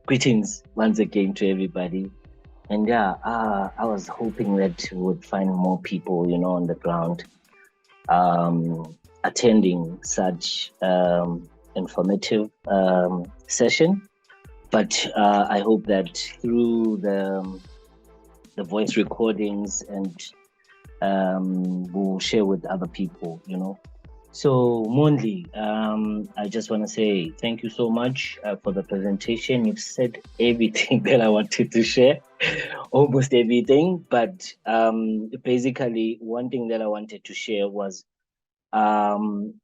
Greetings once again to everybody. And yeah, I was hoping that we would find more people, on the ground, attending such informative session. But I hope that through the voice recordings and we'll share with other people. So, Monli, I just want to say thank you so much for the presentation. You've said everything that I wanted to share, almost everything. But basically, one thing that I wanted to share was um,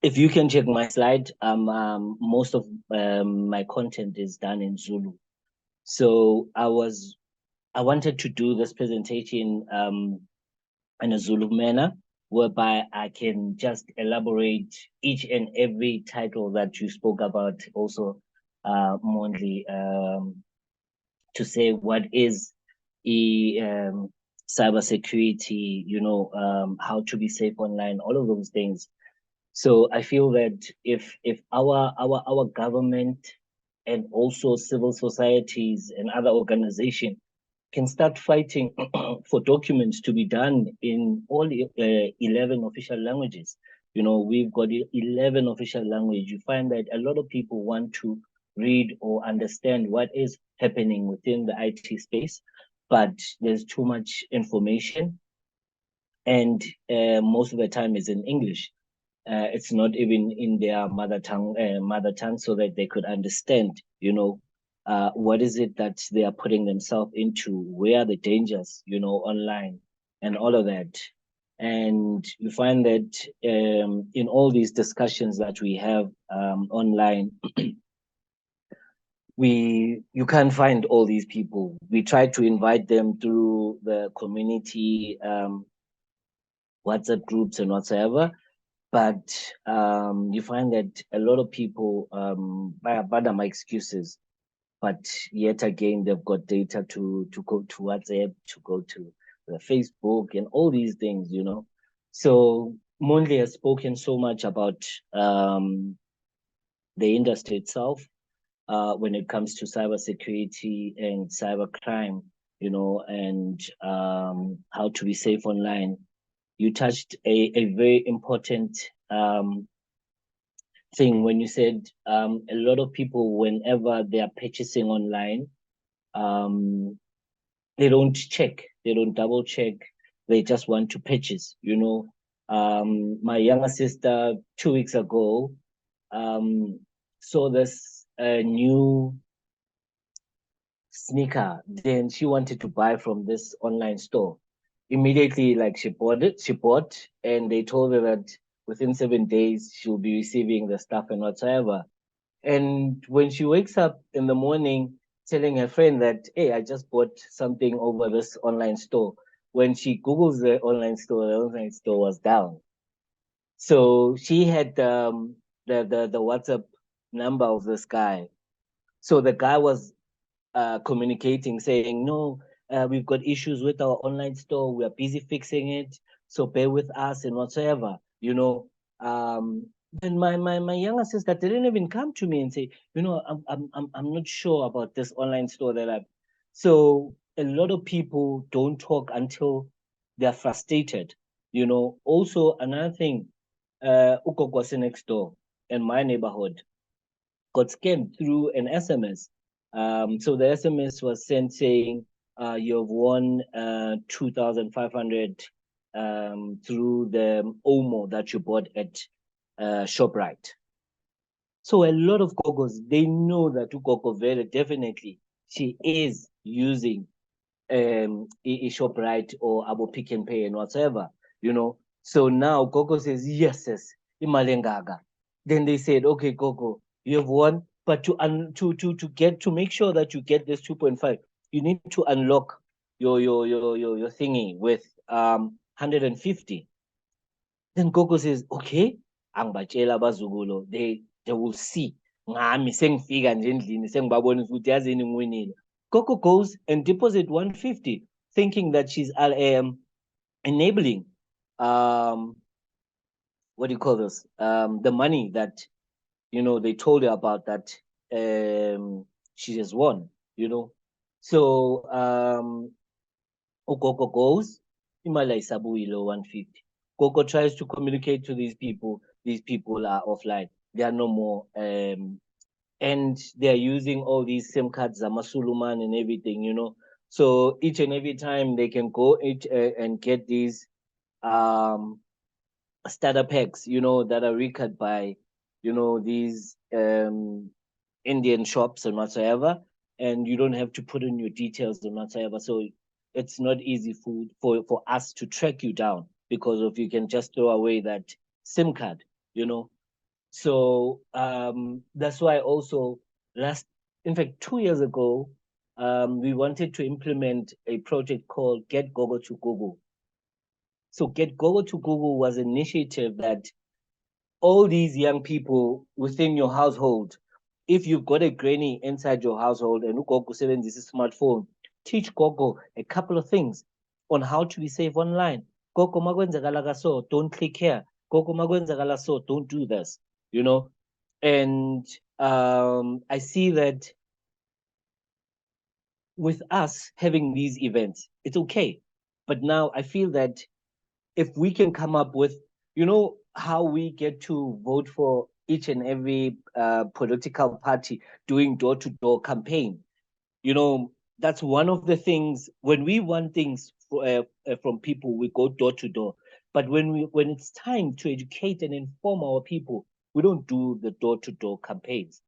if you can check my slide, most of my content is done in Zulu. So I wanted to do this presentation in a Zulu manner, whereby I can just elaborate each and every title that you spoke about, also, Mondli, to say what is cybersecurity, how to be safe online, all of those things. So I feel that if our government and also civil societies and other organizations can start fighting for documents to be done in all 11 official languages. We've got 11 official language. You find that a lot of people want to read or understand what is happening within the IT space, but there's too much information, and most of the time is in English. It's not even in their mother tongue, so that they could understand, what is it that they are putting themselves into, where are the dangers, online, and all of that. And you find that in all these discussions that we have online, you can't find all these people. We try to invite them through the community WhatsApp groups and whatsoever, but you find that a lot of people bad are my excuses, but yet again they've got data to go to WhatsApp, to go to the Facebook and all these things. So Monley has spoken so much about the industry itself when it comes to cybersecurity and cybercrime, and how to be safe online. You touched a very important thing when you said a lot of people, whenever they are purchasing online, um, they don't check, they don't double check, they just want to purchase. My younger sister 2 weeks ago um, saw this new sneaker, then she wanted to buy from this online store. Immediately, like, she bought, and they told her that within 7 days she'll be receiving the stuff and whatsoever. And when she wakes up in the morning telling her friend that, hey, I just bought something over this online store, when she Googles the online store was down. So she had the WhatsApp number of this guy. So the guy was communicating, saying, no, we've got issues with our online store. We are busy fixing it. So bear with us and whatsoever. Then my younger sister didn't even come to me and say, I'm not sure about this online store that I've. So a lot of people don't talk until they're frustrated. Also another thing, Ukogwase next door in my neighborhood got scammed through an SMS. So the SMS was sent saying, you've won 2,500 through the Omo that you bought at ShopRite. So a lot of Gogos, they know that Ugogo very definitely, she is using a ShopRite or Abo Pick and Pay and whatever. So now Gogo says, yes, Imalengaga. Then they said, okay, Gogo, you have won, but to make sure that you get this 2.5, you need to unlock your thingy with 150. Then Gogo says, okay, angibatshela abazukulo, they will see. Ngami sengifika nje endlini sengibabonisa ukuthi yazini ngiwinile. Gogo goes and deposit 150, thinking that she's enabling what do you call this? The money that they told her about, that she has won, So Ugogo goes, Imala Isabuilo 150. Gogo tries to communicate to these people. These people are offline. They are no more. And they're using all these SIM cards, Zamasuluman and everything, So each and every time they can go and get these um, starter packs, that are recut by, these Indian shops and whatsoever, and you don't have to put in your details and whatsoever. So it's not easy for us to track you down because of you can just throw away that SIM card, So that's why also in fact, 2 years ago, we wanted to implement a project called Get Gogo to Google. So Get Gogo to Google was an initiative that all these young people within your household, if you've got a granny inside your household and ugogo sebenzisa smartphone, teach gogo a couple of things on how to be safe online. Gogo makwenzakala so, don't click here. Gogo makwenzakala so, don't do this. And I see that with us having these events, it's okay. But now I feel that if we can come up with, how we get to vote for each and every political party doing door-to-door campaign, that's one of the things. When we want things from people, we go door-to-door. But when it's time to educate and inform our people, we don't do the door-to-door campaigns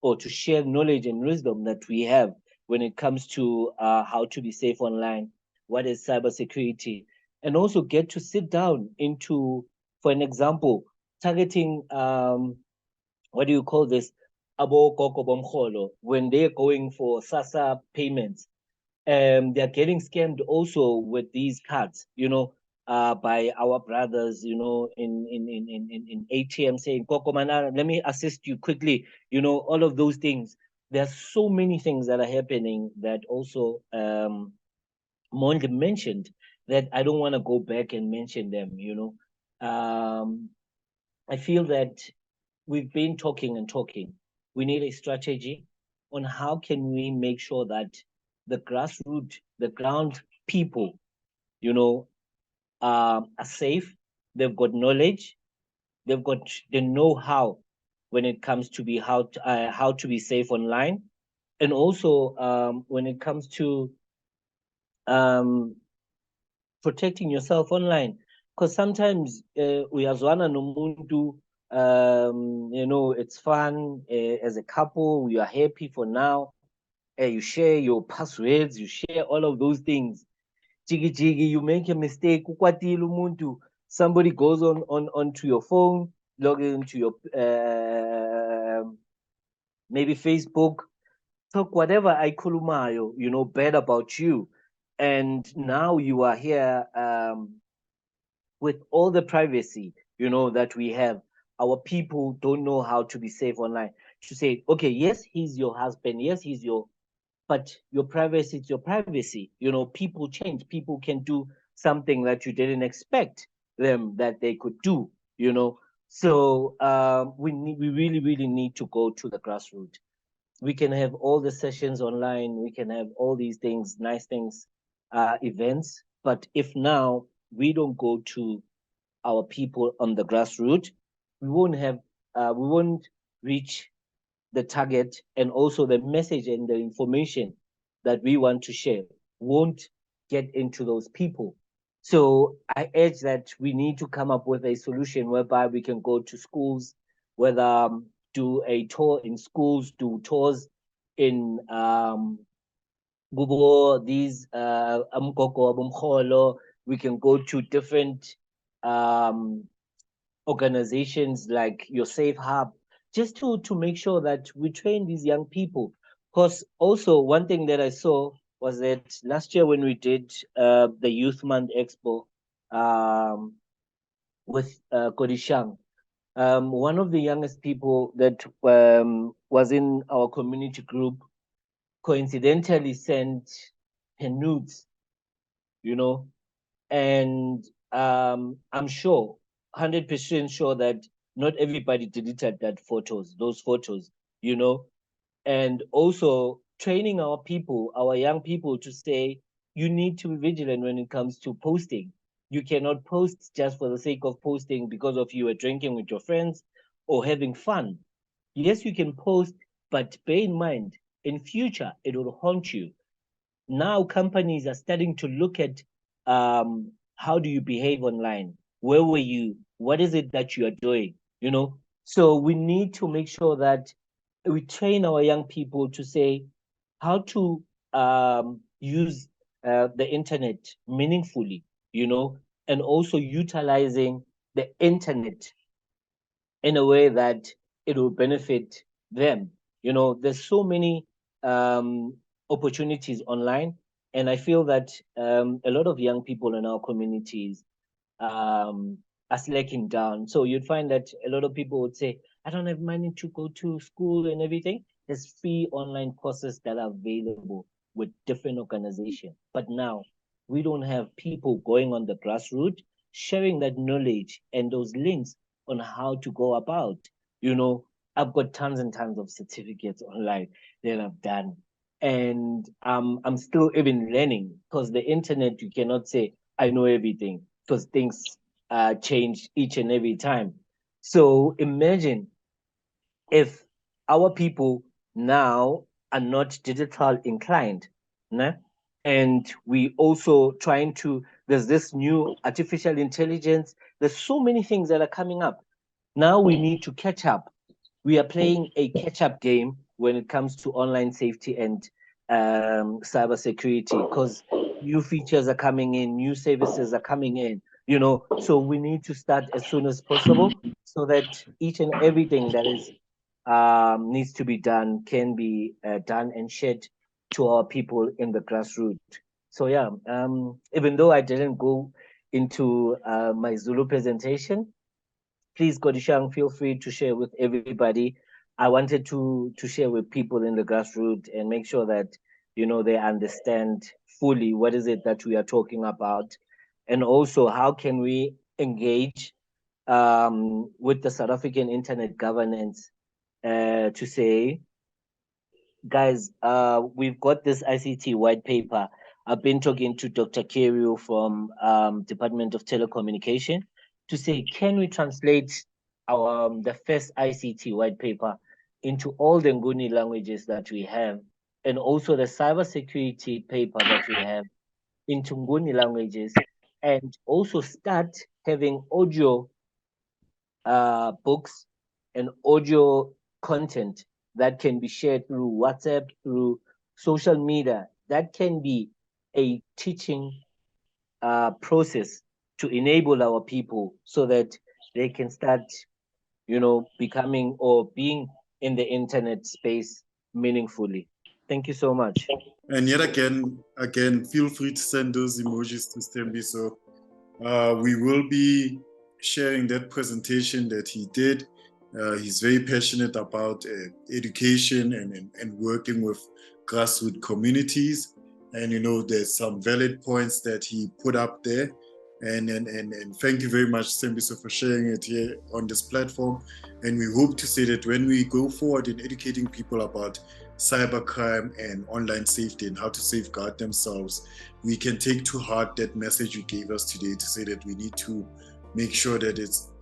or to share knowledge and wisdom that we have when it comes to how to be safe online, what is cybersecurity, and also get to sit down into, for an example, targeting, what do you call this, abo gogo bomholo, when they're going for SASA payments. They're getting scammed also with these cards, by our brothers, in ATM saying, Koko Mana, let me assist you quickly, all of those things. There's so many things that are happening that also Mondi mentioned that I don't want to go back and mention them, I feel that we've been talking and talking. We need a strategy on how can we make sure that the grassroots, the ground people, are safe. They've got knowledge. They've got the know-how when it comes to be how to be safe online, and also when it comes to um, protecting yourself online. Because sometimes uyazwana nomuntu, it's fun as a couple. We are happy for now. You share your passwords, you share all of those things. Jiggy jiggy, you make a mistake. Ukwatile umuntu. Somebody goes onto your phone, log into your maybe Facebook, talk whatever I kulumayo, bad about you, and now you are here with all the privacy, that we have. Our people don't know how to be safe online. To say, okay, yes, he's your husband, yes, he's but your privacy is your privacy. People change. People can do something that you didn't expect them that they could do. So we really, really need to go to the grassroots. We can have all the sessions online. We can have all these things, nice things, events. But if now we don't go to our people on the grassroots, we won't reach the target, and also the message and the information that we want to share won't get into those people. So I urge that we need to come up with a solution whereby we can go to schools, whether do a tour in schools, do tours in Google, these we can go to different organizations like your Safe Hub, just to make sure that we train these young people. Because also one thing that I saw was that last year when we did the Youth Month Expo with Kodishang, one of the youngest people that was in our community group coincidentally sent her nudes, and I'm sure, 100% sure that not everybody deleted those photos, and also training our people, our young people, to say you need to be vigilant when it comes to posting. You cannot post just for the sake of posting because of you were drinking with your friends or having fun. Yes, you can post, but bear in mind, in future, it will haunt you. Now companies are starting to look at how do you behave online? Where were you? What is it that you are doing? You know, so we need to make sure that we train our young people to say how to use the internet meaningfully, you know, and also utilizing the internet in a way that it will benefit them. You know, there's so many opportunities online, and I feel that a lot of young people in our communities um, are slacking down. So you'd find that a lot of people would say, I don't have money to go to school and everything. There's free online courses that are available with different organizations. But now we don't have people going on the grassroots, sharing that knowledge and those links on how to go about. You know, I've got tons and tons of certificates online that I've done. And I'm still even learning because the internet, you cannot say, I know everything because things change each and every time. So imagine if our people now are not digital inclined, né? And we also trying to, there's this new artificial intelligence, there's so many things that are coming up. Now we need to catch up. We are playing a catch-up game when it comes to online safety and cyber security because new features are coming in, new services are coming in, you know. So we need to start as soon as possible so that each and everything that is needs to be done can be done and shared to our people in the grassroots. So yeah, even though I didn't go into my Zulu presentation, please, Godishang, feel free to share with everybody. I wanted to share with people in the grassroots and make sure that they understand fully what is it that we are talking about, and also how can we engage with the South African internet governance to say, guys, we've got this ICT white paper. I've been talking to Dr. Kerio from Department of Telecommunication to say, can we translate our the first ICT white paper into all the Nguni languages that we have, and also the cybersecurity paper that we have into Nguni languages, and also start having audio books and audio content that can be shared through WhatsApp, through social media. That can be a teaching process to enable our people so that they can start, becoming or being in the internet space meaningfully. Thank you so much. And yet again, feel free to send those emojis to Sthembiso. We will be sharing that presentation that he did. He's very passionate about education and working with grassroots communities. And there's some valid points that he put up there. And thank you very much, Sthembiso, for sharing it here on this platform. And we hope to say that when we go forward in educating people about cybercrime and online safety and how to safeguard themselves, we can take to heart that message you gave us today to say that we need to make sure that it's